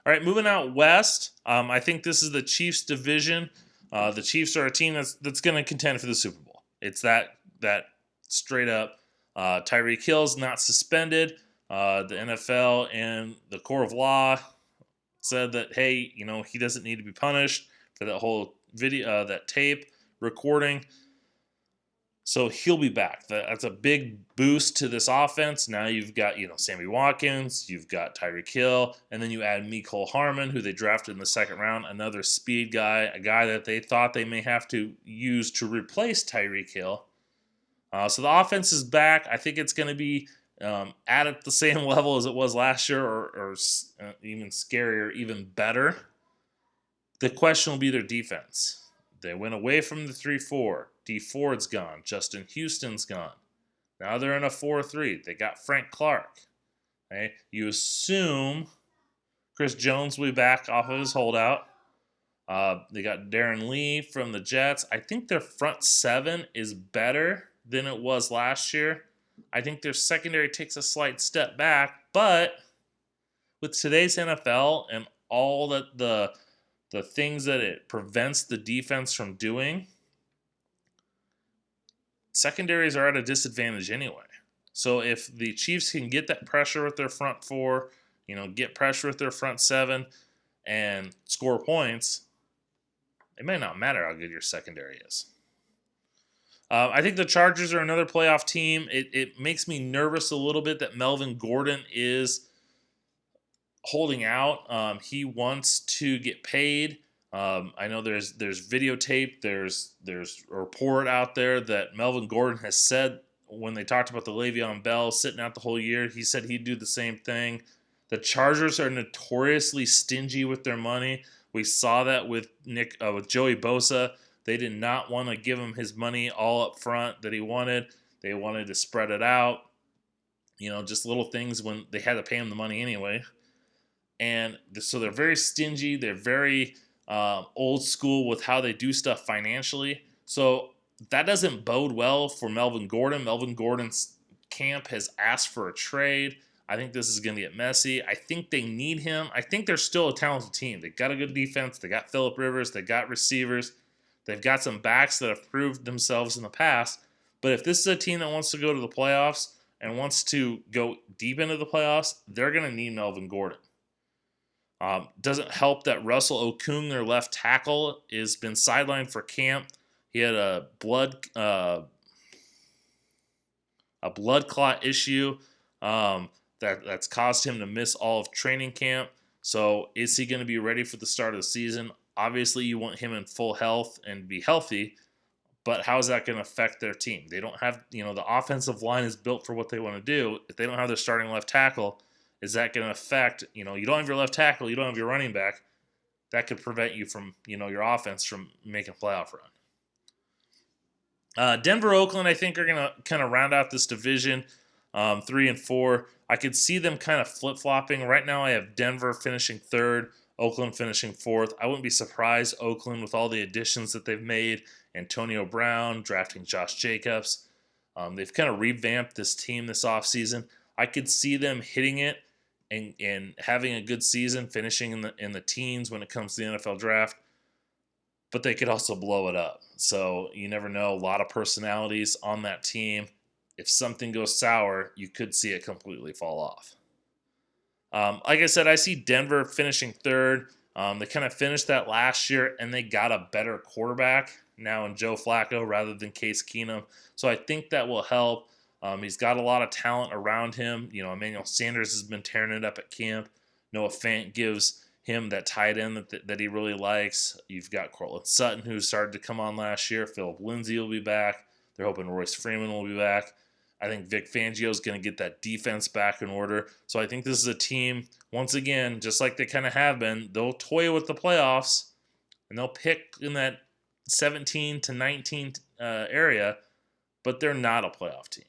All right, moving out west. I think this is the Chiefs division. The Chiefs are a team that's going to contend for the Super Bowl. It's that straight up. Tyreek Hill's not suspended. The NFL and the court of law said that, hey, he doesn't need to be punished for that whole video, that tape recording. So he'll be back. That's a big boost to this offense. Now you've got, Sammy Watkins, you've got Tyreek Hill, and then you add Mecole Hardman, who they drafted in the second round, another speed guy, a guy that they thought they may have to use to replace Tyreek Hill. So the offense is back. I think it's going to be at the same level as it was last year, or even scarier, even better. The question will be their defense. They went away from the 3-4. D Ford's gone. Justin Houston's gone. Now they're in a 4-3. They got Frank Clark. Okay? You assume Chris Jones will be back off of his holdout. They got Darren Lee from the Jets. I think their front seven is better than it was last year. I think their secondary takes a slight step back, but with today's NFL and all that the things that it prevents the defense from doing, secondaries are at a disadvantage anyway. So if the Chiefs can get that pressure with their front four, get pressure with their front seven and score points, it may not matter how good your secondary is. I think the Chargers are another playoff team. It makes me nervous a little bit that Melvin Gordon is holding out. He wants to get paid. I know there's videotape. There's a report out there that Melvin Gordon has said when they talked about the Le'Veon Bell sitting out the whole year, he said he'd do the same thing. The Chargers are notoriously stingy with their money. We saw that with Joey Bosa. They did not want to give him his money all up front that he wanted. They wanted to spread it out. Just little things when they had to pay him the money anyway. And so they're very stingy. They're very old school with how they do stuff financially. So that doesn't bode well for Melvin Gordon. Melvin Gordon's camp has asked for a trade. I think this is going to get messy. I think they need him. I think they're still a talented team. They got a good defense. They got Phillip Rivers. They got receivers. They've got some backs that have proved themselves in the past. But if this is a team that wants to go to the playoffs and wants to go deep into the playoffs, they're going to need Melvin Gordon. Doesn't help that Russell Okung, their left tackle, has been sidelined for camp. He had a blood clot issue that's caused him to miss all of training camp. So is he going to be ready for the start of the season? Obviously, you want him in full health and be healthy, but how is that going to affect their team? They don't have, the offensive line is built for what they want to do. If they don't have their starting left tackle, is that going to affect, you don't have your left tackle, you don't have your running back. That could prevent you from, your offense from making a playoff run. Denver, Oakland, I think are going to kind of round out this division, 3 and 4. I could see them kind of flip-flopping. Right now I have Denver finishing third, Oakland finishing fourth. I wouldn't be surprised, Oakland, with all the additions that they've made, Antonio Brown, drafting Josh Jacobs. They've kind of revamped this team this offseason. I could see them hitting it and having a good season, finishing in the teens when it comes to the NFL draft. But they could also blow it up. So you never know. A lot of personalities on that team. If something goes sour, you could see it completely fall off. Like I said, I see Denver finishing third. They kind of finished that last year, and they got a better quarterback now in Joe Flacco rather than Case Keenum. So I think that will help. He's got a lot of talent around him. Emmanuel Sanders has been tearing it up at camp. Noah Fant gives him that tight end that he really likes. You've got Cortland Sutton, who started to come on last year. Philip Lindsay will be back. They're hoping Royce Freeman will be back. I think Vic Fangio is going to get that defense back in order. So I think this is a team, once again, just like they kind of have been, they'll toy with the playoffs, and they'll pick in that 17 to 19 area, but they're not a playoff team.